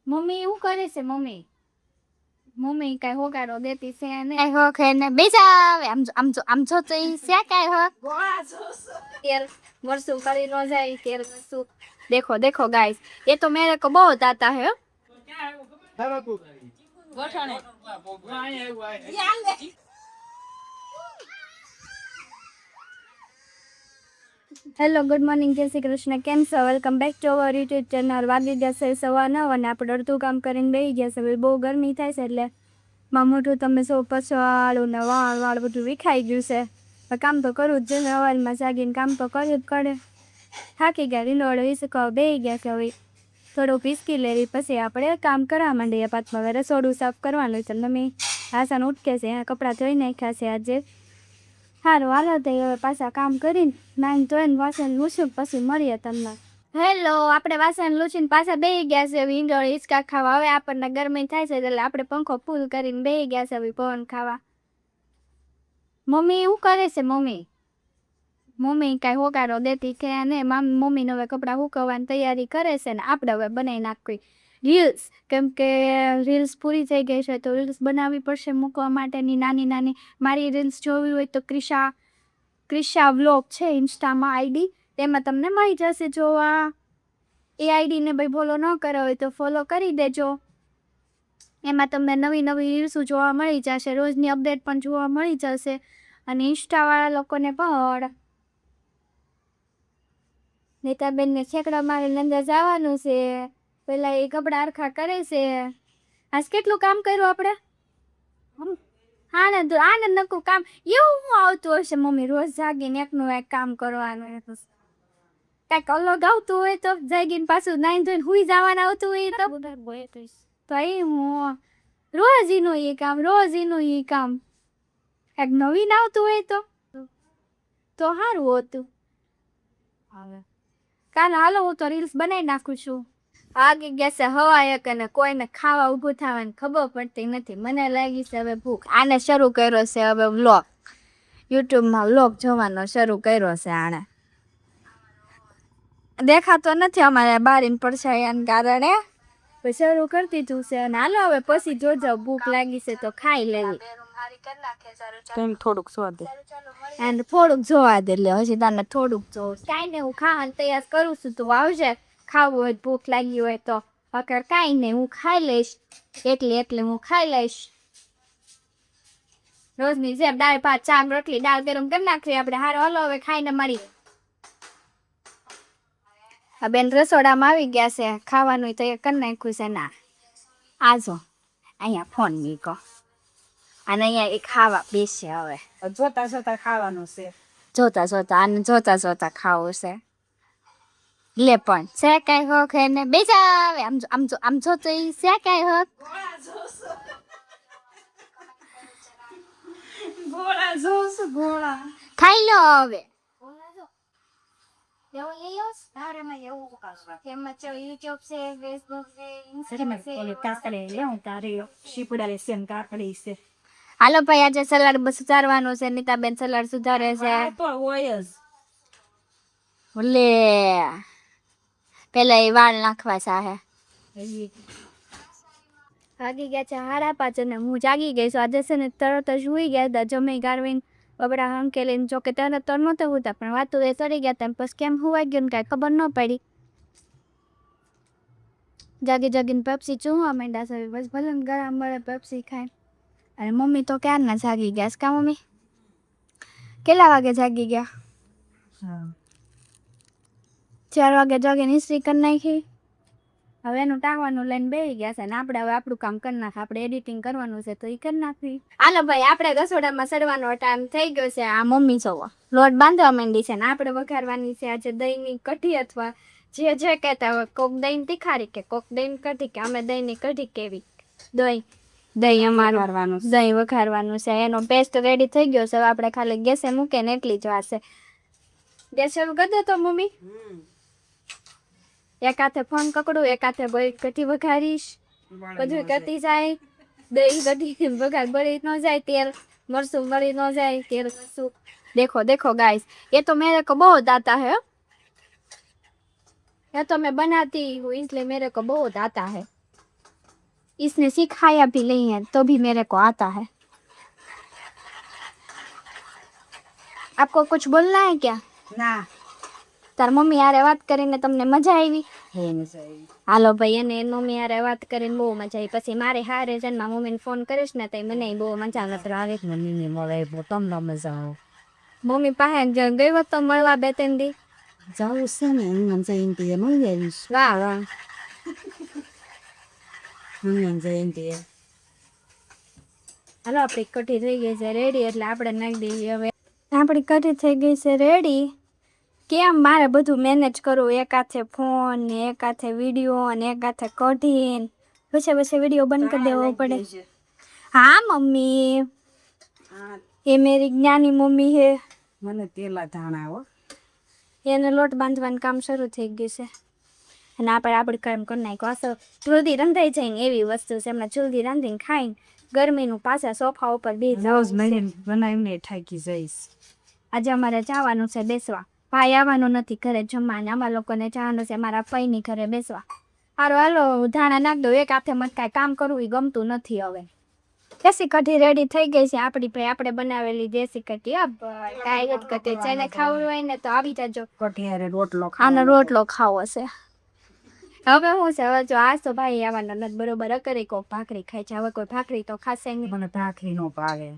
Mummy એવું કરે છે મમ્મી મમ્મી કઈ હોગારો દેતી છે ને કઈ હોક હે ને બેસા આવે આમ જો તો ઈ સે કઈ હોક તેર વર્ષો કરી નો જાય તેર વર્ષો देखो देखो गाइस ये तो मेरे को बहुत आता है હેલો ગુડ મોર્નિંગ જય શ્રી કૃષ્ણ કેમ છો welcome back to our YouTube channel વાગી જશે 9:15 અને આપણે અડધું કામ કરીને બેસી ગયા છે બહુ ગરમી થાય છે એટલે મોઢું તમે સૌ પછવાળું ને વાળ બધું વિખાઈ ગયું છે કામ તો કરવું જ છે અવાજમાં જાગીને કામ તો કરવું જ પડે થાકી ગયા રીંડોળો ઈસકો બેસી ગયા છે હવે થોડું પીસકી લેવી પછી આપણે કામ કરવા માંડીએ પાછું હવે રસોડું સાફ કરવાનું છે મમ્મી હાસન ઉઠકે છે કપડાં ધોઈ નાખ્યા છે આજે સારું હાલો તો હવે પાછા કામ કરીને નાઈન ધોઈને વાસણ લૂછું પછી મળીએ તમને હેલો આપણે વાસણ લૂછીને પાછા બેસી ગયા છે ઈંડોળ હિંચકા ખાવા હવે આપણને ગરમી થાય છે એટલે આપણે પંખો ફૂલ કરીને બેસી ગયા છે હવે પવન ખાવા મમ્મી શું કરે છે મમ્મી કાંઈ હોકારો દેતી કે ને મમ્મીને હવે કપડાં સુકવવાની તૈયારી કરે છે ને આપણે હવે બનાવી નાખવી રીલ્સ કેમ કે રીલ્સ પૂરી થઈ ગઈ છે તો રીલ્સ બનાવવી પડશે મૂકવા માટેની નાની નાની મારી રીલ્સ જોવી હોય તો ક્રિશા વ્લોગ છે ઇન્સ્ટામાં આઈડી તેમાં તમને મળી જશે જોવા એ આઈડીને ભાઈ ફોલો ન કર્યો હોય તો ફોલો કરી દેજો એમાં તમને નવી નવી રીલ્સો જોવા મળી જશે રોજની અપડેટ પણ જોવા મળી જશે અને ઇન્સ્ટાવાળા લોકોને પણ નીતાબેનને છેકડા મારીને અંદર જવાનું છે પેલા એ કપડા હરખા કરે છે આજ કેટલું કામ કર્યું આપણે આનંદ નકું કામ એવું હું આવતું હશે મમ્મી રોજ જાગીને એકનું એક કામ કરવાનું કાંઈક અલગ આવતું હોય તો જાગીને પાછું નાઈ ધોઈને હુઈ જવાનું આવતું હોય તો એ હું રોજ એનું એ કામ કાંઈક નવીન આવતું હોય તો સારું હોતું હવે કાલ હાલો હું તો રીલ્સ બનાવી નાખું છું આગે ગયા છે હવા એક અને કોઈને ખાવા ઊભું થવાની ખબર પડતી નથી મને લાગી છે હવે ભૂખ આને શરૂ કર્યો છે હવે વ્લોગ યુટ્યુબમાં વ્લોગ જોવાનો શરૂ કર્યો છે આણે દેખાતો નથી અમારે બારીને પડછાયાને કારણે શરૂ કરી દીધું છે અને હાલો હવે પછી જોજો ભૂખ લાગી છે તો ખાઈ લેવી થોડુંક જોવા દે એટલે હજી તને થોડુંક જોવું કાંઈ નહીં હું ખાવાનું તૈયાર કરું છું તું આવજે ખાવું હોય ભૂખ લાગી હોય તો અગર કાંઈ નહીં હું ખાઈ લઈશ એટલે હું ખાઈ લઈશ રોજની જેમ દાળ ભાત ચામ રોટલી દાળ ગરમ કરી નાખવી આપણે હારો હલો હવે ખાઈને મળી આ બેન રસોડામાં આવી ગયા છે ખાવાનું તૈયાર કરી નાખ્યું છે ના આજો અહીંયા ફોન મૂકો અને અહીંયા એ ખાવા બેસે હવે જોતા જોતા ખાવાનું છે આને જોતા ખાવું છે લે પણ છે કઈ હોક હે ને બેસા આવે આમ જો તો ઈ છે કઈ હોક ગોળા ખાઈ લો હવે હાલો ભાઈ આજે સલાડ સુધારવાનું છે નીતાબેન સલાડ સુધારે છે લે પેલા એ વાળ નાખવા ચાહે ભાગી ગયા છે 5:30 અને હું જાગી ગઈ છું આજે છે ને તરત જ સુઈ ગયા હતા જમી ગારવીને બબડા હંકેલીને જોકે તરત તો નહોતા હોતા પણ વાતું એ ચડી ગયા હતા પછી કેમ હુવાઈ ગયું ને કાંઈ ખબર ન પડી જાગીને પેપ્સી ચૂહવા માંડ્યા છે બસ ભલે ગરમ મળે પેપ્સી ખાય અને મમ્મી તો ક્યારના જાગી ગયા છે કા મમ્મી કેટલા વાગે જાગી ગયા 4 વાગે જાગીને ઇસ્ત્રી કરી નાખી હવે એનું ટાંકવાનું લઈને બેસી ગયા છે ને આપણે હવે આપણું કામ કરી નાખ આપણે એડિટિંગ કરવાનું છે તો એ કરી નાખવી હાલો ભાઈ આપણે રસોડામાં સડવાનો ટાઈમ થઈ ગયો છે આ મમ્મી જોવો લોટ બાંધવા માંડી છે ને આપણે વઘારવાની છે આજે દહીંની કઢી અથવા જે કહેતા હોય કોક દહીં તીખારી કે કોક દહીં કઢી કે અમે દહીંની કઢી કેવી દહીં અમારું દહીં વઘારવાનું છે એનો પેસ્ટ રેડી થઈ ગયો છે હવે આપણે ખાલી ગેસે મૂકે ને એટલી જ વાર છે ગેસ શરૂ કરી દો તો મમ્મી એક હાથે ફોન પકડું એક હાથે કઢી વઘારીશ બધું કરતી જાય દહીં કઢી વઘાર બળી ન જાય તેલ મરચું બળી ન જાય તેલ મરચું देखो गाइस ये तो मेरे को बहुत आता है ये तो मैं बनाती हूँ इसलिए मेरे को बहुत आता है इसने सिखाया भी नहीं है तो भी मेरे को आता है. आपको कुछ बोलना है क्या? ના તાર મમ્મી હારે વાત કરીને તમને મજા આવી? હે નહીં હાલો ભાઈ, એને એની મમ્મી હારે વાત કરીને બહુ મજા આવી. પછી મારે હારે છે ને મારા મમ્મીને ફોન કરીશ ને તો મને બહુ મજા નથી આવે. મમ્મીને મળે તમને મજા આવે મમ્મી પાસે ગયો તો મળવા 2-3 દી. જવું છે ને હનુમાન જયંતીએ મળી આવીશ વાહ વાહ. હનુમાન જયંતીએ હાલો આપણી કઢી થઈ ગઈ છે રેડી, એટલે આપણે નાખી દઈએ હવે. આપણી કઢી થઈ ગઈ છે રેડી. કેમ મારે બધું મેનેજ કરવું, એક હાથે ફોન ને એક હાથે વિડીયો અને એક હાથે કઢી, પછી વિડીયો બંધ કરી દેવો પડે. हाँ मम्मी, હા ये मेरी ज्ञानी मम्मी है. મને તેલા ધાણા હો એને લોટ બાંધવાનું કામ શરૂ થઈ ગયું છે અને આપણે કામ કરી નાખ્યું. અસર જલ્દી રંધાઈ જાય ને એવી વસ્તુ છે. હમણાં જલ્દી રાંધીને ખાઈને ગરમીનું પાછા સોફા ઉપર રોજ જવું છે. બનાવીને થાકી જઈશ આજે અમારે જવાનું છે બેસવા. ભાઈ આવવાનું નથી ઘરે જમવાને, અમારા લોકોને જવાનું છે મારા પૈની ઘરે બેસવા. હારો હાલો ધાણા નાખ દો. એક હાથે મને કાંઈ કામ કરવું એ ગમતું નથી હવે. દેશી કઢી રેડી થઈ ગઈ છે આપણી ભાઈ, આપણે બનાવેલી દેશી કઢી. આ ભાઈ કાંઈ જ કઢી છે ને ખાવું હોય ને તો આવી જજો. કઠિયારે રોટલો આનો રોટલો ખાવો છે. હવે હું છે, હવે જો આજ તો ભાઈ આવવાનો નથી બરોબર. કરે કોક ભાખરી ખાય છે, હવે કોઈ ભાખરી તો ખાશે નહીં. મને ભાખરી નો ભાવે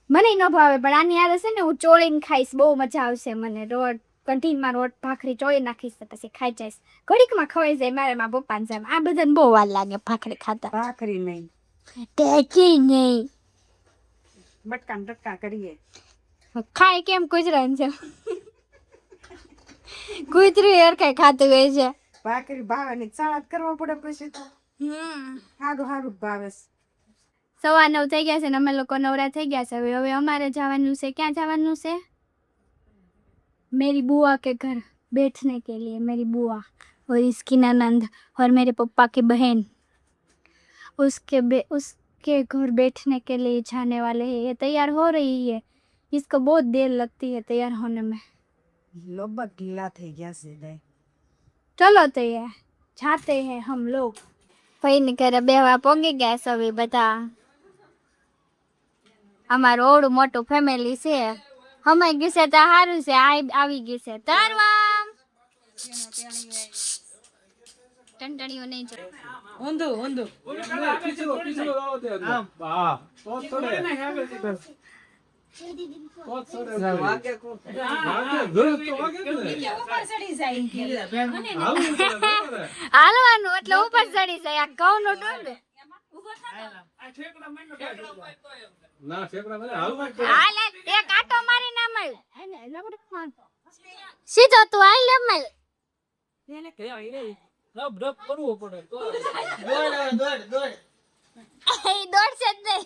મને ન ભાવે, પણ આની યાર છે ને હું ચોળીને ખાઈશ, બહુ મજા આવશે મને. રોટ કંટીનમાં રોટ ભાખરી ચોળી નાખીશ તો પછી ખાઈ જઈશ. ઘડીકમાં ખવાઈ જાય મારે મારા પપ્પાને જેમ. આ બધાને બહુ વાર લાગે ભાખરી ખાતા. ભાખરી નહીં ટેકી નહીં બટકા ને ટટકા કરીએ ખાય કેમ કૂતરાને છે. કૂતરું યાર કઈ ખાતું હોય છે. ભાખરી ભાવે ને સલાદ કરવો પડે પછી તો સારું સારું ભાવે 9:15 થઈ ગયા છે ને અમે લોકો નવરા થઈ ગયા છે. હવે અમારે જવાનું છે. ક્યાં જવાનું છે? मेरी बुआ के घर बैठने के लिए. मेरी बुआ और इसकी ननंद और मेरे पापा की बहन उसके घर बैठने के लिए जाने वाले हैं. ये तैयार हो रही है. इसको बहुत देर लगती है तैयार होने में. લોબા ગીલા થઈ ગયા છે લે चलो तैयार जाते हैं हम लोग. ભાઈ ને ઘરે બેવા પોગી ગયા સવી બધા. અમારું ઓળું મોટું ફેમિલી છે. હમાઈ ગયું છે તો સારું છે. આવી ગયું છે તરવા. ટંટણીઓ નહીં છે. ઊંધું ઊંધું હાલવાનું એટલે ઉપર ચડી જાય. આ ઘઉં નો ડોંડો હાલે એક આટો મારી ના મળ્યું સીધો તું હાલ લે મળ. દોડશે જ નહીં.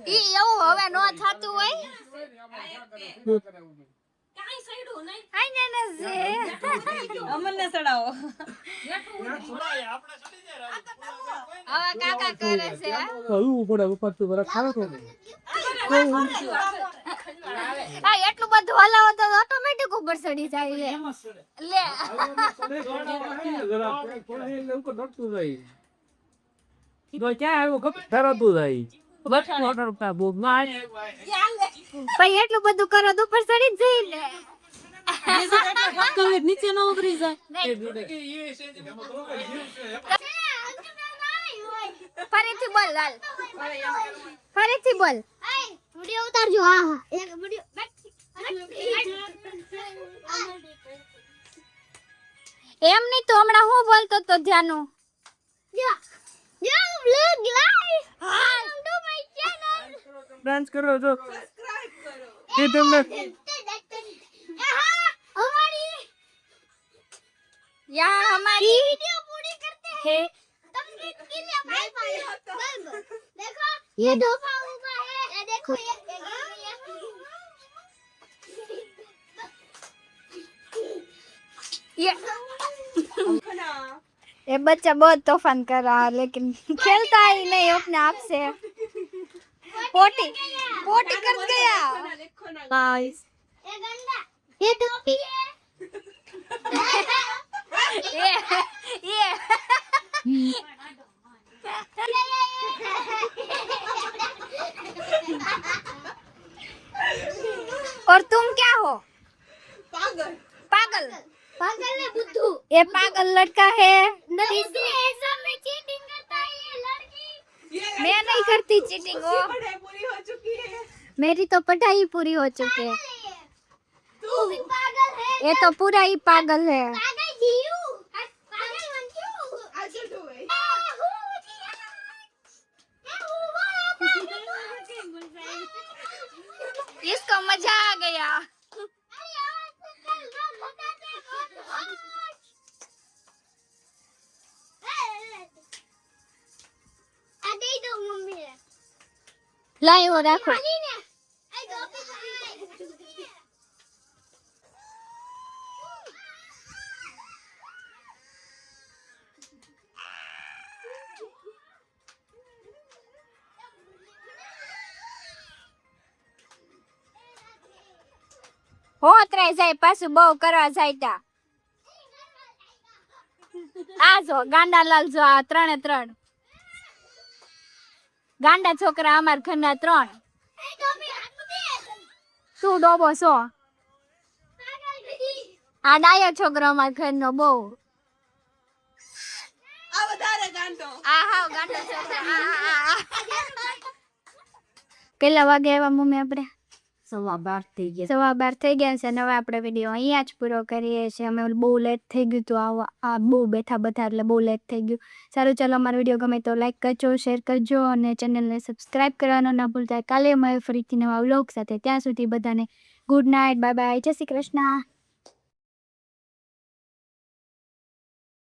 ઈ એવું હવે નો થાતું હોય. અમને ચડાવો હવે કાકા કરે છે. હા એટલું બધું હલાવો તો ઓટોમેટિક ઉપર ચડી જાય લે. ભાઈ એટલું બધું કરો તો ઉપર ચડી જ જાય ને. નીચે ન ઉતરી જાય ફરીથી બોલ લાલ. ફરીથી બોલ. વિડિયો ઉતારજો. હા એક વિડિયો એમ નહીં તો હમણાં હું બોલતો તો ધ્યાનો. ડાન્સ કરો છો એ તમને यहाँ हमारी वीडियो पूरी करते हैं. देखो ये धोखा हुआ है. ये देखो ये बच्चा बहुत तूफान कर रहा है लेकिन खेलता ही नहीं अपने आप से. पोटी कर गया गाइस. ये टोपी है. और तुम क्या हो? पागल पागल। पागल है बुद्धू। ये पागल लड़का है। इसने एग्जाम में चीटिंग करता है ये लड़की। मैं नहीं करती चीटिंग। वो पढ़ाई पूरी हो चुकी है। मेरी तो पढ़ाई पूरी हो चुकी है। तू भी पागल है। ये तो पूरा ही पागल है। पागल जीयू। पागल मंजू। आजल तो है। इसको मजा आ गया। लाइव हो रखो। હોતરાય જાય પાછું બહુ કરવા જાય તા આ જો ગાંડાલાલ જો આ 3 ગાંડા છોકરા અમાર ઘરના 3 શું ડોબો છો આ ડાયો છોકરો અમાર ઘરનો બહુ આ વધારે ગાંડો. આ હાવ ગાંડો છોકરો કેટલા વાગે આવ્યા મમ્મી આપણે 12 થઈ ગયા. 12:15 થઈ ગયા છે. હવે આપણે વિડીયો અહીંયા જ પૂરો કરીએ છીએ. અમે બહુ લેટ થઈ ગયું હતું આ બહુ બેઠા બધા એટલે બહુ લેટ થઈ ગયું. સારું ચાલો અમારો વિડીયો ગમે તો લાઈક કરજો શેર કરજો અને ચેનલને સબસ્ક્રાઈબ કરવાનું ના ભૂલતા. કાલે મળે ફરીથી નવા વ્લોગ સાથે. ત્યાં સુધી બધાને ગુડ નાઇટ બાય બાય જય શ્રી કૃષ્ણ.